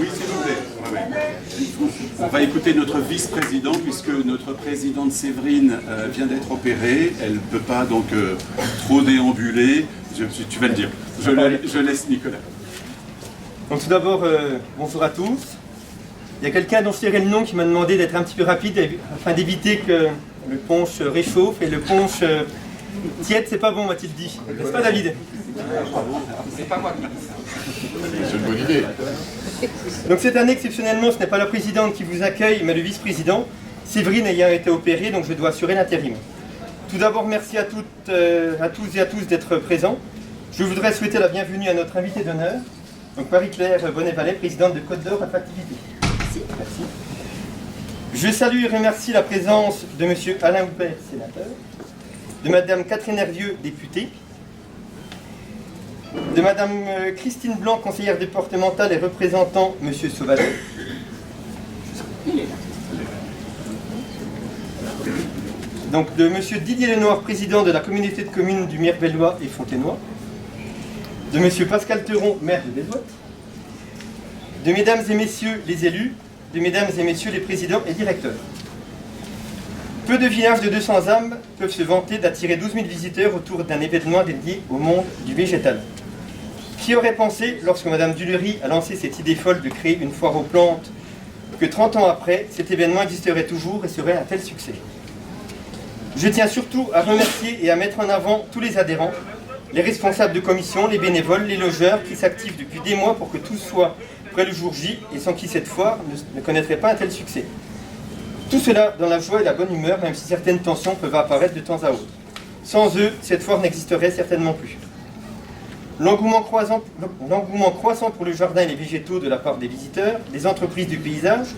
Oui, s'il vous plaît. On va écouter notre vice-président, puisque notre présidente Séverine vient d'être opérée. Elle ne peut pas donc trop déambuler. Tu vas le dire. Je laisse Nicolas. Donc tout d'abord, bonjour à tous. Il y a quelqu'un dont je dirais le nom qui m'a demandé d'être un petit peu rapide afin d'éviter que le punch réchauffe et le punch tiède, c'est pas bon, m'a-t-il dit. N'est-ce pas, David? C'est pas moi qui dis ça. C'est une bonne idée. Donc cette année, exceptionnellement, ce n'est pas la présidente qui vous accueille, mais le vice-président, Séverine ayant été opérée, donc je dois assurer l'intérim. Tout d'abord, merci à tous et à tous d'être présents. Je voudrais souhaiter la bienvenue à notre invitée d'honneur, donc Marie-Claire Bonnet-Vallet, présidente de Côte d'Or Attractivité. Merci. Je salue et remercie la présence de M. Alain Houpert, sénateur, de Mme Catherine Hervieux, députée, de Mme Christine Blanc, conseillère départementale et représentant M. Sauvadet, donc de M. Didier Lenoir, président de la communauté de communes du Mirevellois et Fontenoy, de M. Pascal Teuron, maire de Bézois, de Mesdames et Messieurs les élus, de Mesdames et Messieurs les présidents et directeurs. Peu de villages de 200 âmes peuvent se vanter d'attirer 12 000 visiteurs autour d'un événement dédié au monde du végétal. Qui aurait pensé, lorsque Mme Dulery a lancé cette idée folle de créer une foire aux plantes, que 30 ans après, cet événement existerait toujours et serait un tel succès? Je tiens surtout à remercier et à mettre en avant tous les adhérents, les responsables de commission, les bénévoles, les logeurs qui s'activent depuis des mois pour que tout soit près le jour J et sans qui cette foire ne connaîtrait pas un tel succès. Tout cela dans la joie et la bonne humeur, même si certaines tensions peuvent apparaître de temps à autre. Sans eux, cette foire n'existerait certainement plus. L'engouement croissant pour le jardin et les végétaux de la part des visiteurs, des entreprises du paysage,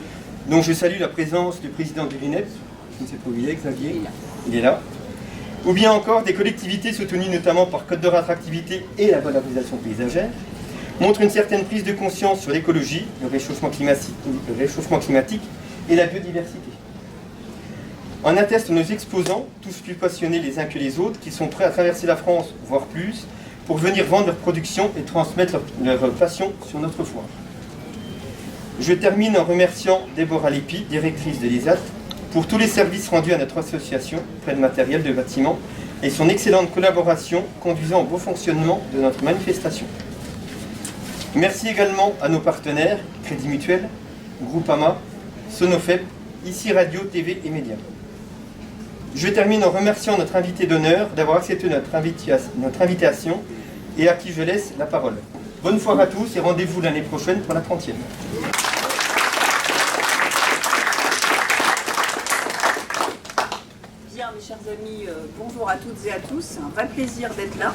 dont je salue la présence du président du LINEP, je ne sais pas où il est, Xavier, il est là, ou bien encore des collectivités soutenues notamment par Côte d'Or Attractivité et la valorisation paysagère, montrent une certaine prise de conscience sur l'écologie, le réchauffement climatique et la biodiversité. En attestent nos exposants, tous plus passionnés les uns que les autres, qui sont prêts à traverser la France, voire plus, pour venir vendre leur production et transmettre leur passion sur notre foire. Je termine en remerciant Déborah Lépi, directrice de l'ESAT, pour tous les services rendus à notre association, près de matériel de bâtiment, et son excellente collaboration conduisant au bon fonctionnement de notre manifestation. Merci également à nos partenaires, Crédit Mutuel, Groupama, Sonofep, ICI Radio, TV et Médias. Je termine en remerciant notre invité d'honneur d'avoir accepté notre invitation et à qui je laisse la parole. Bonne foire à tous et rendez-vous l'année prochaine pour la 30e. Bien, mes chers amis, bonjour à toutes et à tous. C'est un vrai plaisir d'être là.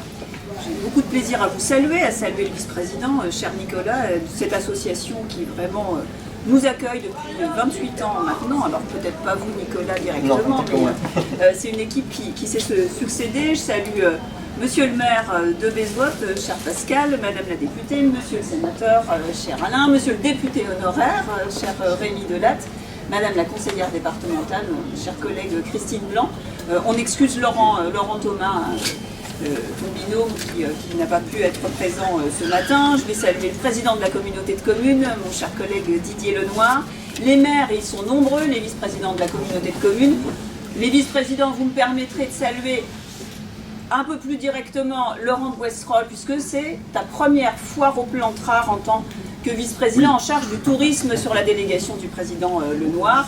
J'ai beaucoup de plaisir à vous saluer, à saluer le vice-président, cher Nicolas, de cette association qui vraiment nous accueille depuis 28 ans maintenant. Alors peut-être pas vous, Nicolas, directement, mais c'est une équipe qui sait se succéder. Je salue Monsieur le maire de Bézois, cher Pascal, Madame la députée, Monsieur le sénateur, cher Alain, Monsieur le député honoraire, cher Rémi Delatte, Madame la conseillère départementale, chère collègue Christine Blanc. On excuse Laurent Thomas, ton binôme qui n'a pas pu être présent ce matin. Je vais saluer le président de la communauté de communes, mon cher collègue Didier Lenoir. Les maires, ils sont nombreux, les vice-présidents de la communauté de communes. Les vice-présidents, vous me permettrez de saluer un peu plus directement Laurent Boisserolles, puisque c'est ta première foire aux plantes rares en tant que vice-président en charge du tourisme sur la délégation du président Lenoir.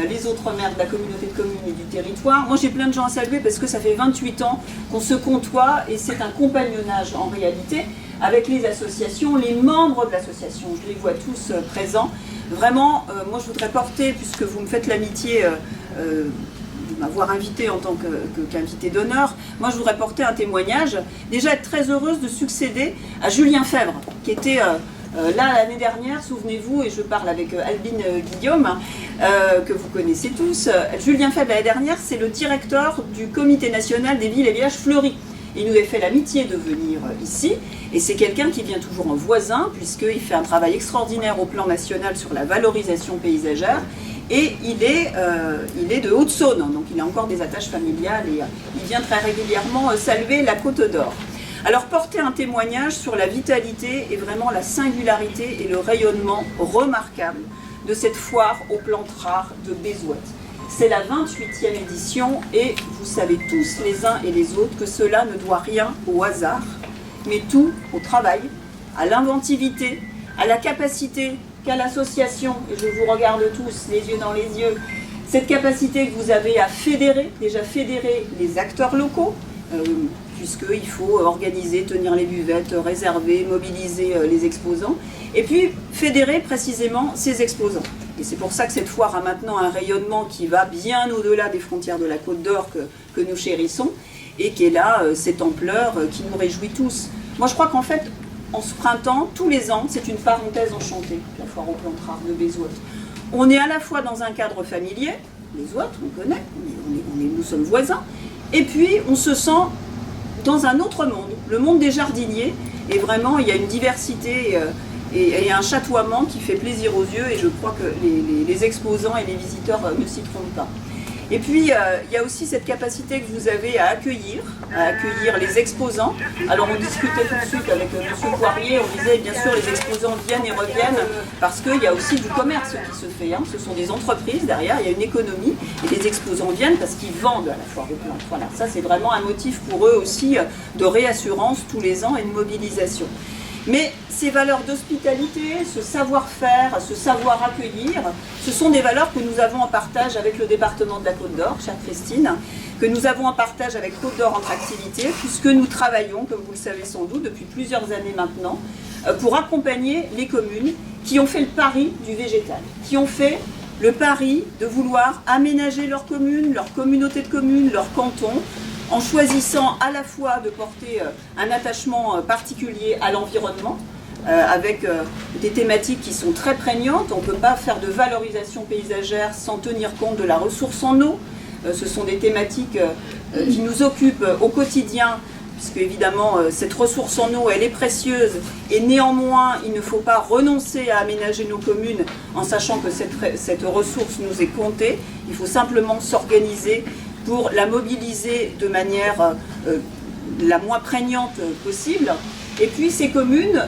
Les autres maires de la communauté de communes et du territoire. Moi j'ai plein de gens à saluer parce que ça fait 28 ans qu'on se côtoie et c'est un compagnonnage en réalité avec les associations, les membres de l'association. Je les vois tous présents. Vraiment, moi je voudrais porter, puisque vous me faites l'amitié de m'avoir invité en tant qu'invité d'honneur, moi je voudrais porter un témoignage. Déjà être très heureuse de succéder à Julien Fèvre, qui était là l'année dernière, souvenez-vous, et je parle avec Albine Guillaume, que vous connaissez tous. Julien Fèvre l'année dernière, c'est le directeur du Comité national des villes et villages fleuris. Il nous a fait l'amitié de venir ici, et c'est quelqu'un qui vient toujours en voisin, puisqu'il fait un travail extraordinaire au plan national sur la valorisation paysagère, et il est de Haute-Saône, donc il a encore des attaches familiales, et il vient très régulièrement saluer la Côte d'Or. Alors porter un témoignage sur la vitalité et vraiment la singularité et le rayonnement remarquable de cette foire aux plantes rares de Bézouët. C'est la 28e édition et vous savez tous les uns et les autres que cela ne doit rien au hasard, mais tout au travail, à l'inventivité, à la capacité qu'a l'association, et je vous regarde tous les yeux dans les yeux, cette capacité que vous avez à fédérer, déjà fédérer les acteurs locaux, puisqu'il faut organiser, tenir les buvettes, réserver, mobiliser les exposants, et puis fédérer précisément ces exposants. Et c'est pour ça que cette foire a maintenant un rayonnement qui va bien au-delà des frontières de la Côte d'Or que nous chérissons, et qui est là, cette ampleur qui nous réjouit tous. Moi je crois qu'en fait, en ce printemps, tous les ans, c'est une parenthèse enchantée, la foire aux plantes rares de Bézouët. On est à la fois dans un cadre familier, Bézouët, on connaît, nous sommes voisins, et puis on se sent dans un autre monde, le monde des jardiniers, et vraiment il y a une diversité et un chatoiement qui fait plaisir aux yeux, et je crois que les exposants et les visiteurs ne s'y trompent pas. Et puis il y a aussi cette capacité que vous avez à accueillir les exposants. Alors on discutait tout de suite avec M. Poirier, on disait bien sûr les exposants viennent et reviennent parce qu'il y a aussi du commerce qui se fait, hein. Ce sont des entreprises derrière, il y a une économie, et les exposants viennent parce qu'ils vendent à la foire aux plantes. Voilà, ça c'est vraiment un motif pour eux aussi de réassurance tous les ans et de mobilisation. Mais ces valeurs d'hospitalité, ce savoir-faire, ce savoir accueillir, ce sont des valeurs que nous avons en partage avec le département de la Côte d'Or, chère Christine, que nous avons en partage avec Côte d'Or Attractivité, puisque nous travaillons, comme vous le savez sans doute, depuis plusieurs années maintenant, pour accompagner les communes qui ont fait le pari du végétal, qui ont fait le pari de vouloir aménager leur commune, leur communauté de communes, leur canton, en choisissant à la fois de porter un attachement particulier à l'environnement, avec des thématiques qui sont très prégnantes. On ne peut pas faire de valorisation paysagère sans tenir compte de la ressource en eau. Ce sont des thématiques qui nous occupent au quotidien, puisque évidemment cette ressource en eau elle est précieuse, et néanmoins il ne faut pas renoncer à aménager nos communes en sachant que cette ressource nous est comptée. Il faut simplement s'organiser pour la mobiliser de manière la moins prégnante possible. Et puis ces communes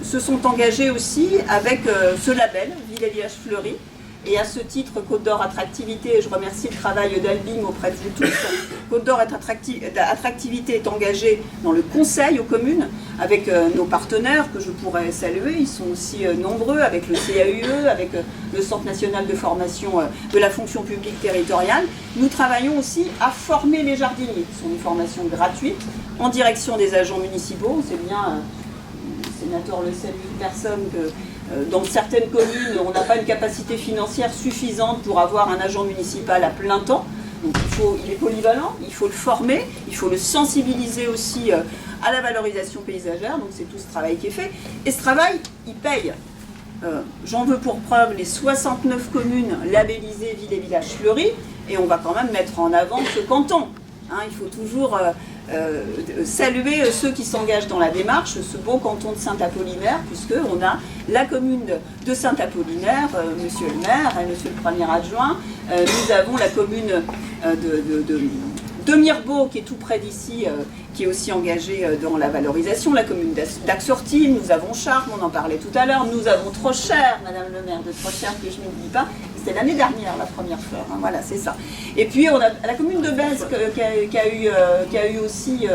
se sont engagées aussi avec ce label Ville et Village Fleuri. Et à ce titre, Côte d'Or Attractivité, et je remercie le travail d'Albing auprès de vous tous, Côte d'Or Attractivité est engagée dans le conseil aux communes avec nos partenaires que je pourrais saluer. Ils sont aussi nombreux, avec le CAUE, avec le Centre National de Formation de la Fonction Publique Territoriale. Nous travaillons aussi à former les jardiniers. Ce sont des formations gratuites en direction des agents municipaux. On sait bien, le sénateur le sait mieux que personne, que dans certaines communes, on n'a pas une capacité financière suffisante pour avoir un agent municipal à plein temps. Donc il est polyvalent, il faut le former, il faut le sensibiliser aussi à la valorisation paysagère. Donc c'est tout ce travail qui est fait. Et ce travail, il paye. J'en veux pour preuve les 69 communes labellisées Ville et Village Fleuris. Et on va quand même mettre en avant ce canton. Hein, il faut toujours saluer ceux qui s'engagent dans la démarche, ce beau canton de Saint-Apollinaire, puisqu'on a la commune de Saint-Apollinaire, monsieur le maire et monsieur le premier adjoint. Nous avons la commune de Mirbeau, qui est tout près d'ici, qui est aussi engagée dans la valorisation, la commune d'Axortine, nous avons Charmes, on en parlait tout à l'heure, nous avons Trochère, madame le maire de Trochère, que je n'oublie pas. C'était l'année dernière, la première fleur, hein, voilà, c'est ça. Et puis on a la commune de Bèze qui a eu aussi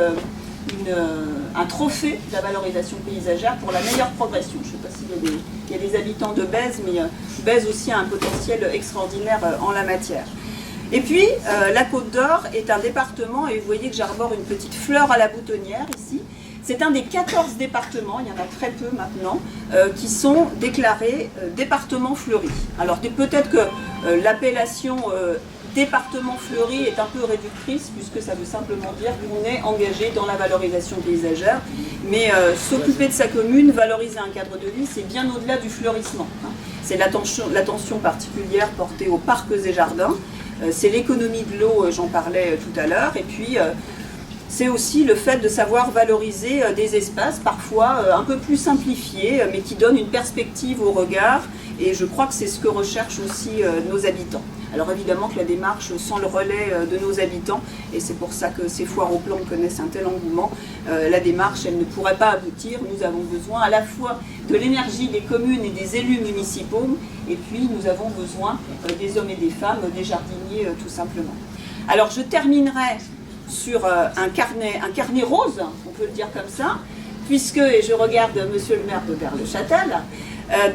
un trophée de la valorisation paysagère pour la meilleure progression. Je ne sais pas s'il y a des habitants de Bèze, mais Bèze aussi a un potentiel extraordinaire en la matière. Et puis la Côte d'Or est un département, et vous voyez que j'arbore une petite fleur à la boutonnière ici. C'est un des 14 départements, il y en a très peu maintenant, qui sont déclarés départements fleuris. Alors peut-être que l'appellation département fleuri est un peu réductrice, puisque ça veut simplement dire qu'on est engagé dans la valorisation paysagère. Mais s'occuper de sa commune, valoriser un cadre de vie, c'est bien au-delà du fleurissement. Hein. C'est l'attention particulière portée aux parcs et jardins. C'est l'économie de l'eau, j'en parlais tout à l'heure. Et puis c'est aussi le fait de savoir valoriser des espaces parfois un peu plus simplifiés, mais qui donnent une perspective au regard et je crois que c'est ce que recherchent aussi nos habitants. Alors évidemment que la démarche sans le relais de nos habitants, et c'est pour ça que ces foires aux plantes connaissent un tel engouement, la démarche elle ne pourrait pas aboutir. Nous avons besoin à la fois de l'énergie des communes et des élus municipaux, et puis nous avons besoin des hommes et des femmes, des jardiniers tout simplement. Alors je terminerai sur un carnet rose, on peut le dire comme ça, puisque, et je regarde monsieur le maire de Berle-Châtel,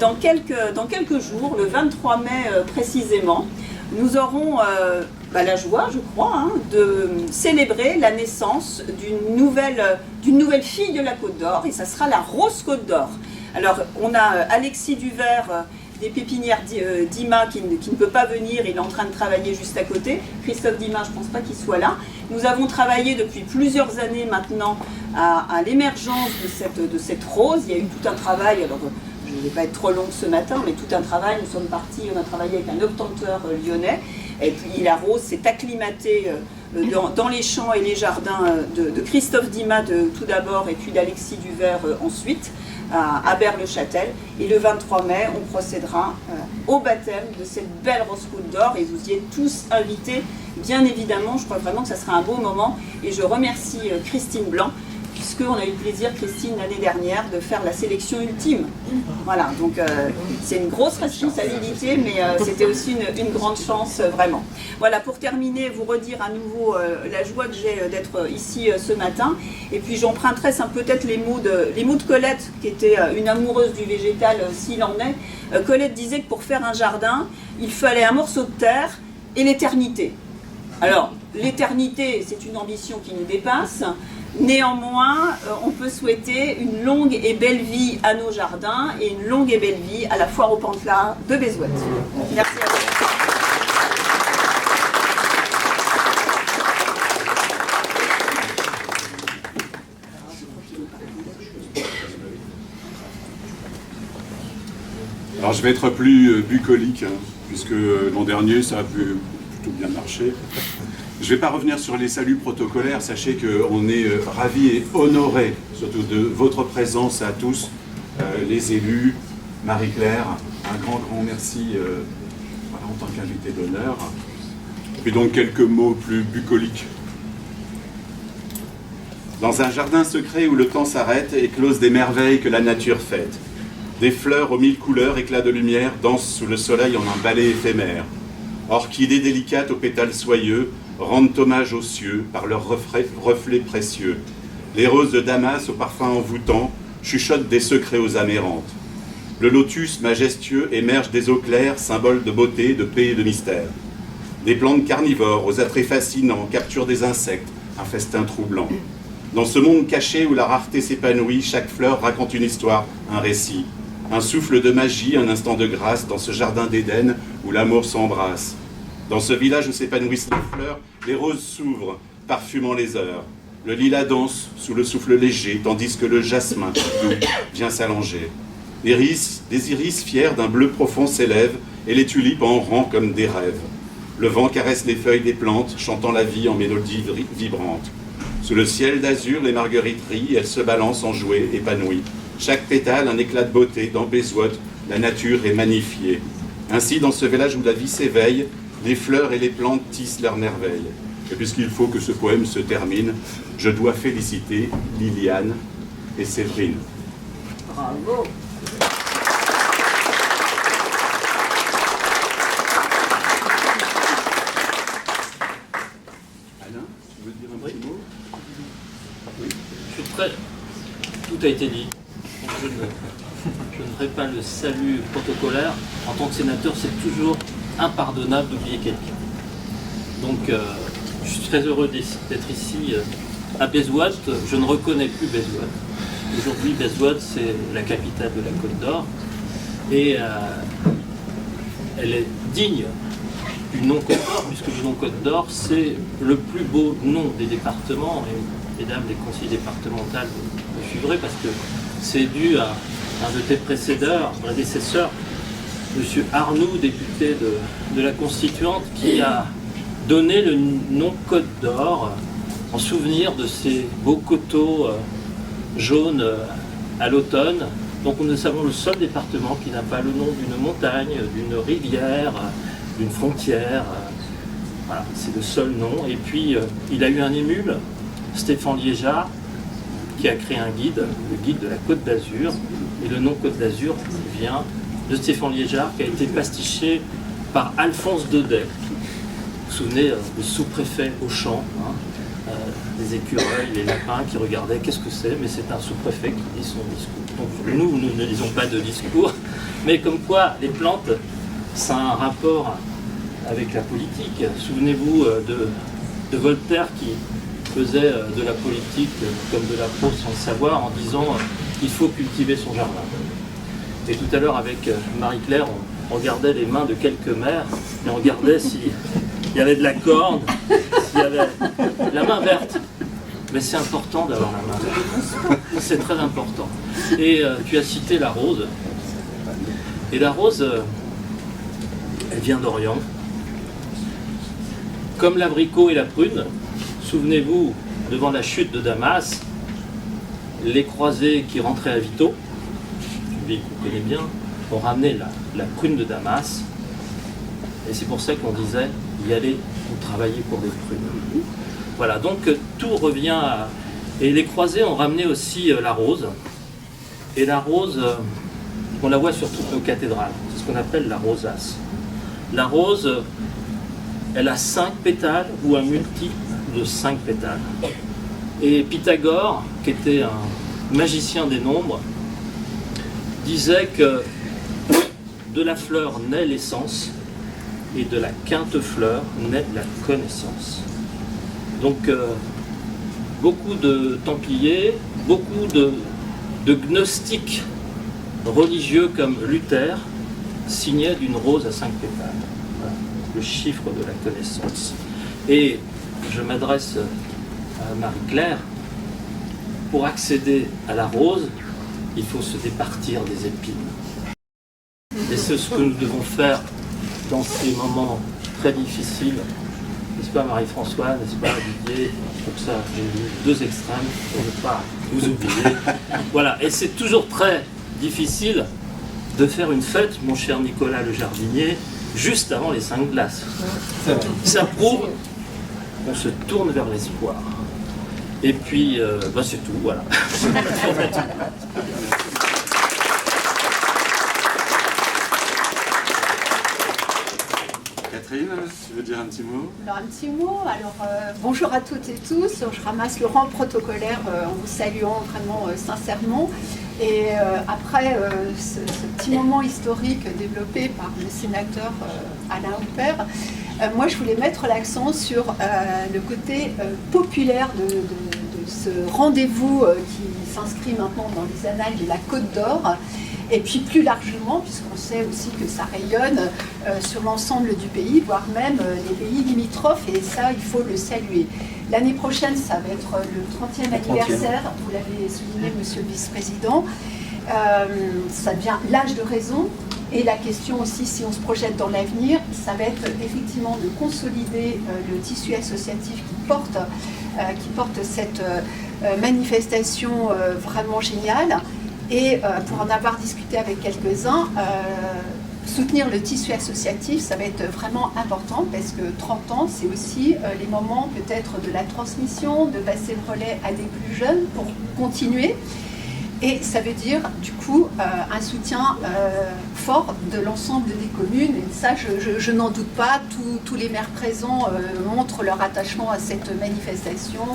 dans quelques jours, le 23 mai précisément, nous aurons la joie, je crois, de célébrer la naissance d'une nouvelle fille de la Côte d'Or, et ça sera la Rose Côte d'Or. Alors, on a Alexis Duvert, des pépinières d'Ima qui ne peut pas venir, il est en train de travailler juste à côté. Christophe Dima, je ne pense pas qu'il soit là. Nous avons travaillé depuis plusieurs années maintenant à l'émergence de cette rose. Il y a eu tout un travail, alors je ne vais pas être trop longue ce matin, mais tout un travail. Nous sommes partis, on a travaillé avec un obtenteur lyonnais, et puis la rose s'est acclimatée dans les champs et les jardins de Christophe Dima tout d'abord, et puis d'Alexis Duvert ensuite, à Berle-Châtel. Et le 23 mai, on procédera au baptême de cette belle Rose Côte d'Or, et vous y êtes tous invités, bien évidemment. Je crois vraiment que ça sera un beau moment, et je remercie Christine Blanc, puisqu'on a eu le plaisir, Christine, l'année dernière, de faire la sélection ultime. Voilà, donc c'est une grosse responsabilité, mais c'était aussi une grande chance, vraiment. Voilà, pour terminer, vous redire à nouveau la joie que j'ai d'être ici ce matin. Et puis j'emprunterai peut-être les mots de Colette, qui était une amoureuse du végétal, s'il en est. Colette disait que pour faire un jardin, il fallait un morceau de terre et l'éternité. Alors, l'éternité, c'est une ambition qui nous dépasse. Néanmoins, on peut souhaiter une longue et belle vie à nos jardins et une longue et belle vie à la foire aux Pantelats de Bézouët. Merci à vous. Alors je vais être plus bucolique, puisque l'an dernier ça a plutôt bien marché. Je ne vais pas revenir sur les saluts protocolaires, sachez qu'on est ravis et honorés, surtout de votre présence à tous, les élus, Marie-Claire, un grand merci en tant qu'invité d'honneur. Puis donc quelques mots plus bucoliques. Dans un jardin secret où le temps s'arrête, éclosent des merveilles que la nature fête. Des fleurs aux mille couleurs, éclats de lumière, dansent sous le soleil en un ballet éphémère. Orchidées délicates aux pétales soyeux, rendent hommage aux cieux par leurs reflets précieux. Les roses de Damas au parfum envoûtant chuchotent des secrets aux âmes errantes. Le lotus majestueux émerge des eaux claires, symbole de beauté, de paix et de mystère. Des plantes carnivores aux attraits fascinants capturent des insectes, un festin troublant. Dans ce monde caché où la rareté s'épanouit, chaque fleur raconte une histoire, un récit. Un souffle de magie, un instant de grâce dans ce jardin d'Éden où l'amour s'embrasse. Dans ce village où s'épanouissent les fleurs, les roses s'ouvrent, parfumant les heures. Le lilas danse sous le souffle léger, tandis que le jasmin doux vient s'allonger. Des iris fiers d'un bleu profond s'élèvent, et les tulipes en rang comme des rêves. Le vent caresse les feuilles des plantes, chantant la vie en mélodie vibrante. Sous le ciel d'azur, les marguerites rient, elles se balancent en jouets épanouies. Chaque pétale, un éclat de beauté, dans Bézouët, la nature est magnifiée. Ainsi, dans ce village où la vie s'éveille, les fleurs et les plantes tissent leurs merveilles. Et puisqu'il faut que ce poème se termine, je dois féliciter Liliane et Séverine. Bravo. Alain, tu veux dire un petit mot? Oui. Je suis prêt. Tout a été dit. Je ne ferai pas le salut protocolaire. En tant que sénateur, c'est toujours impardonnable d'oublier quelqu'un. Donc, je suis très heureux d'être ici à Bézouët. Je ne reconnais plus Bézouët. Aujourd'hui, Bézouët, c'est la capitale de la Côte d'Or. Et elle est digne du nom Côte d'Or, puisque le nom Côte d'Or, c'est le plus beau nom des départements. Et mesdames les conseillers départementaux me suivrez, parce que c'est dû à un de tes prédécesseurs, M. Arnoux, député de la Constituante, qui a donné le nom Côte d'Or en souvenir de ces beaux coteaux jaunes à l'automne Donc nous avons le seul département qui n'a pas le nom d'une montagne, d'une rivière, d'une frontière. Voilà, c'est le seul nom. Et puis il a eu un émule, Stéphane Liégeard, qui a créé un guide, le guide de la Côte d'Azur. Et le nom Côte d'Azur vient de Stéphane Liégeard, qui a été pastiché par Alphonse Daudet. Vous vous souvenez, le sous-préfet au champ, les écureuils, les lapins qui regardaient, qu'est-ce que c'est? Mais c'est un sous-préfet qui dit son discours. Donc nous ne lisons pas de discours, mais comme quoi les plantes, ça a un rapport avec la politique. Souvenez-vous de Voltaire qui faisait de la politique comme de la prose sans le savoir en disant qu'il faut cultiver son jardin. Et tout à l'heure avec Marie-Claire, on regardait les mains de quelques mères et on regardait s'il y avait de la corne, s'il y avait la main verte. Mais c'est important d'avoir la main verte. C'est très important. Et tu as cité la rose. Et la rose, elle vient d'Orient. Comme l'abricot et la prune, souvenez-vous, devant la chute de Damas, les croisés qui rentraient à Vito, une ville qu'on connaît bien, ont ramené la prune de Damas. Et c'est pour ça qu'on disait y aller ou travailler pour des prunes. Voilà, donc tout revient à... Et les croisés ont ramené aussi la rose. Et la rose, on la voit sur toutes nos cathédrales. C'est ce qu'on appelle la rosace. La rose, elle a 5 pétales ou un multiple de 5 pétales. Et Pythagore, qui était un magicien des nombres, disait que de la fleur naît l'essence et de la quinte fleur naît la connaissance. Donc beaucoup de templiers, beaucoup de gnostiques religieux comme Luther signaient d'une rose à 5 pétales. Voilà, le chiffre de la connaissance. Et je m'adresse à Marie-Claire, pour accéder à la rose, il faut se départir des épines. Et c'est ce que nous devons faire dans ces moments très difficiles. N'est-ce pas Marie-Françoise, n'est-ce pas Didier? Comme ça, j'ai eu 2 extrêmes pour ne pas vous oublier. Voilà, et c'est toujours très difficile de faire une fête, mon cher Nicolas le jardinier, juste avant les 5 glaces. Ça prouve qu'on se tourne vers l'espoir. Et puis, c'est tout, voilà. Catherine, tu veux dire un petit mot? Alors un petit mot, bonjour à toutes et tous, je ramasse le rang protocolaire en vous saluant vraiment sincèrement. Et après ce petit moment historique développé par le sénateur Alain Houpert, moi je voulais mettre l'accent sur le côté populaire de ce rendez-vous qui s'inscrit maintenant dans les annales de la Côte d'Or. Et puis plus largement, puisqu'on sait aussi que ça rayonne sur l'ensemble du pays, voire même les pays limitrophes, et ça, il faut le saluer. L'année prochaine, ça va être le 30e anniversaire, vous l'avez souligné, monsieur le vice-président. Ça devient l'âge de raison, et la question aussi, si on se projette dans l'avenir, ça va être effectivement de consolider le tissu associatif qui porte cette manifestation vraiment géniale. Et pour en avoir discuté avec quelques-uns, soutenir le tissu associatif, ça va être vraiment important parce que 30 ans, c'est aussi les moments peut-être de la transmission, de passer le relais à des plus jeunes pour continuer. Et ça veut dire du coup un soutien fort de l'ensemble des communes. Et ça, je n'en doute pas, tous les maires présents montrent leur attachement à cette manifestation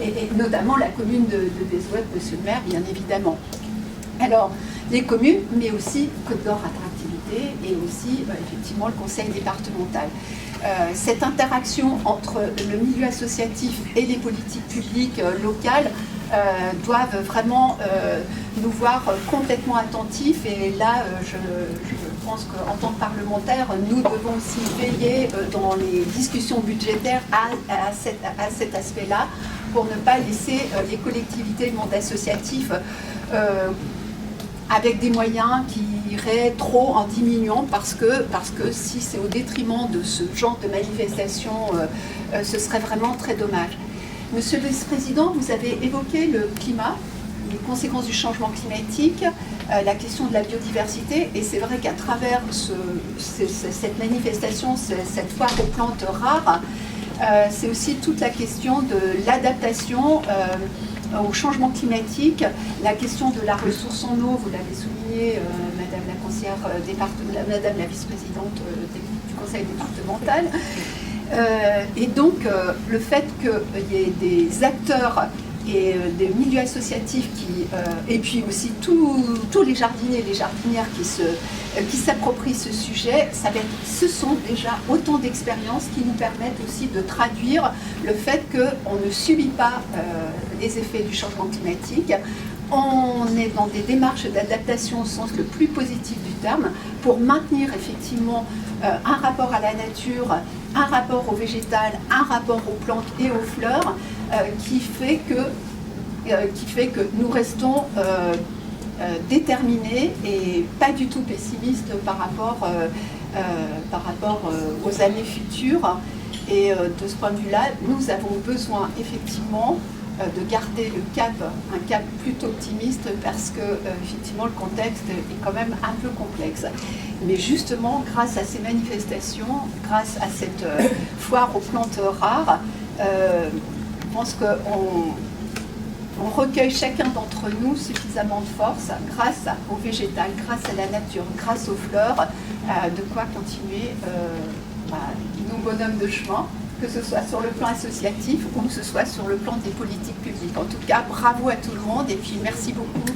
et notamment la commune de Bézouët, monsieur le maire, bien évidemment. Alors, les communes, mais aussi Côte d'Or Attractivité et aussi effectivement le conseil départemental. Cette interaction entre le milieu associatif et les politiques publiques locales doivent vraiment nous voir complètement attentifs. Et là, je pense qu'en tant que parlementaire, nous devons aussi veiller dans les discussions budgétaires à cet aspect-là pour ne pas laisser les collectivités, le monde associatif avec des moyens qui iraient trop en diminuant parce que si c'est au détriment de ce genre de manifestation, ce serait vraiment très dommage. Monsieur le vice-président, vous avez évoqué le climat. les conséquences du changement climatique, la question de la biodiversité. Et c'est vrai qu'à travers cette manifestation, cette foire aux plantes rares, c'est aussi toute la question de l'adaptation au changement climatique, la question de la ressource en eau, vous l'avez souligné, Madame la conseillère Madame la vice-présidente du conseil départemental. Et donc, le fait qu'il y ait des acteurs et des milieux associatifs et puis aussi tous les jardiniers et les jardinières qui s'approprient ce sujet, ce sont déjà autant d'expériences qui nous permettent aussi de traduire le fait qu'on ne subit pas les effets du changement climatique. On est dans des démarches d'adaptation au sens le plus positif du terme pour maintenir effectivement un rapport à la nature, un rapport au végétal, un rapport aux plantes et aux fleurs qui fait que nous restons déterminés et pas du tout pessimistes par rapport aux années futures. Et de ce point de vue-là, nous avons besoin effectivement de garder un cap plutôt optimiste parce que effectivement le contexte est quand même un peu complexe. Mais justement, grâce à ces manifestations, grâce à cette foire aux plantes rares, je pense qu'on recueille chacun d'entre nous suffisamment de force grâce au végétal, grâce à la nature, grâce aux fleurs, de quoi continuer nos bonhommes de chemin, que ce soit sur le plan associatif ou que ce soit sur le plan des politiques publiques. En tout cas, bravo à tout le monde et puis merci beaucoup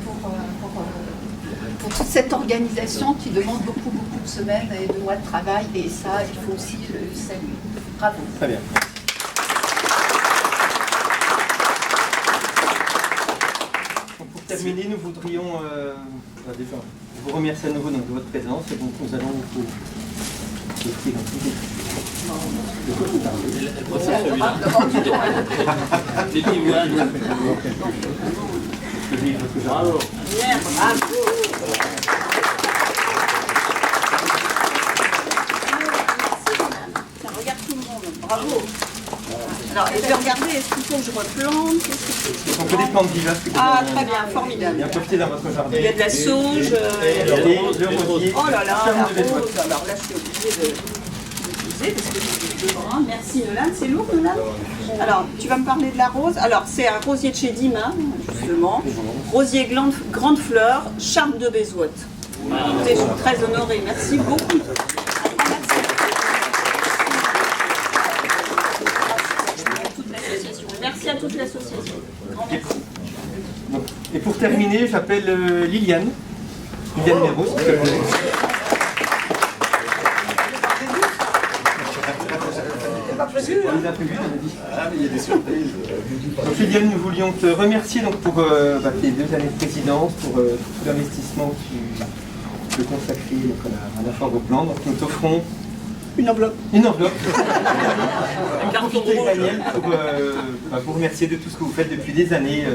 pour toute cette organisation qui demande beaucoup de semaines et de mois de travail, et ça, il faut aussi le saluer. Bravo. Très bien. Pour terminer, nous voudrions déjà vous remercier à nouveau de votre présence, et donc nous allons vous offrir un petit Les pivoines. Bravo. Regarde tout le monde, bravo. Alors, je vais regarder, est-ce qu'il faut que je replante? Ce sont que des plantes diverses. Ah, très bien, formidable. Bien profiter dans votre jardin. Il y a de la sauge, le rosier. oh là là, ferme la de bédoine. rose. Alors là, je suis obligée d'utiliser parce que j'ai deux brins. Merci Nolan, c'est lourd Nolan. Alors, tu vas me parler de la rose. Alors, c'est un rosier de chez Dima, justement. Rosier grande fleur, charme de Bézoite. Écoutez, je suis très honorée, merci beaucoup. Merci à toute l'association. Grand merci. Et pour terminer, j'appelle Liliane Méros. Il y a des surprises. Donc Liliane, nous voulions te remercier donc, pour tes 2 années de présidence, pour tout l'investissement que tu as consacré à la foire au plan. Donc nous t'offrons une enveloppe. Un carton Profitez, rouge. Daniel, pour vous remercier de tout ce que vous faites depuis des années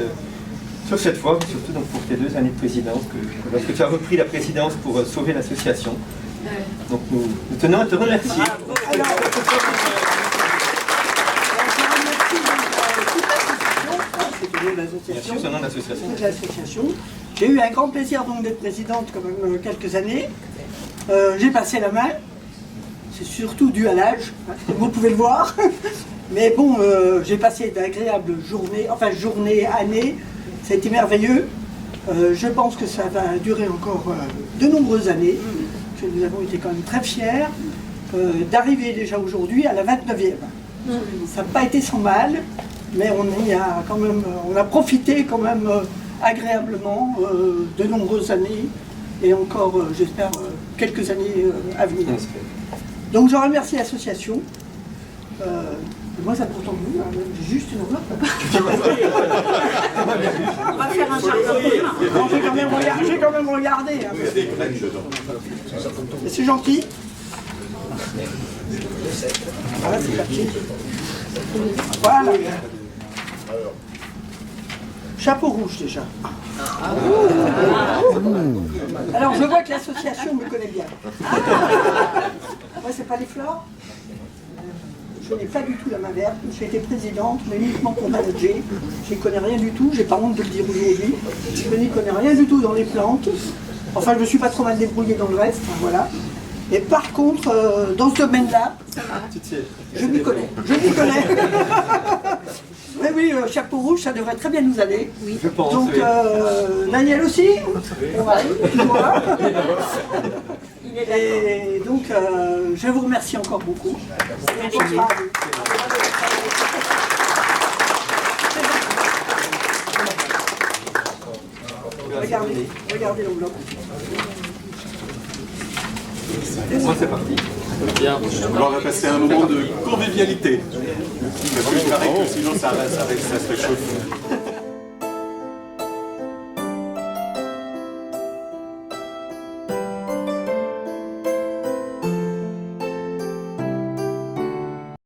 sur cette fois, mais surtout donc, pour tes 2 années de présidence, lorsque tu as repris la présidence pour sauver l'association. Donc nous tenons à te remercier. Bien sûr, c'est un nom d'association. J'ai eu un grand plaisir donc d'être présidente quand même quelques années. J'ai passé la main. C'est surtout dû à l'âge, hein, comme vous pouvez le voir. Mais bon, j'ai passé d'agréables journées, années. Ça a été merveilleux. Je pense que ça va durer encore de nombreuses années. Nous avons été quand même très fiers d'arriver déjà aujourd'hui à la 29e. Ça n'a pas été sans mal, mais on a profité quand même agréablement de nombreuses années et encore, j'espère, quelques années à venir. Donc je remercie l'association. Moi, ça me pourtant vous, hein, j'ai juste une enveloppe. On va faire un jardin commun. Non, j'ai quand même regardé. Hein. Et c'est gentil. Voilà, c'est parti. Voilà. Chapeau rouge déjà. Alors je vois que l'association me connaît bien. Moi, c'est pas les fleurs. Je n'ai pas du tout la main verte. J'ai été présidente, mais uniquement pour manager. Je n'y connais rien du tout. J'ai pas honte de le dire aujourd'hui. Je n'y connais rien du tout dans les plantes. Enfin, je me suis pas trop mal débrouillée dans le reste. Enfin, voilà. Et par contre, dans ce domaine-là, je m'y connais. Je m'y connais. Oui, oui, chapeau rouge, ça devrait très bien nous aller. Oui. Je pense. Donc, oui. Daniel aussi. Tu vois. Et donc, je vous remercie encore beaucoup. Merci. Regardez l'enveloppe. Moi, c'est parti. Bien. Alors, on va passer à un moment de convivialité. Parce que je parie que sinon ça se réchauffe.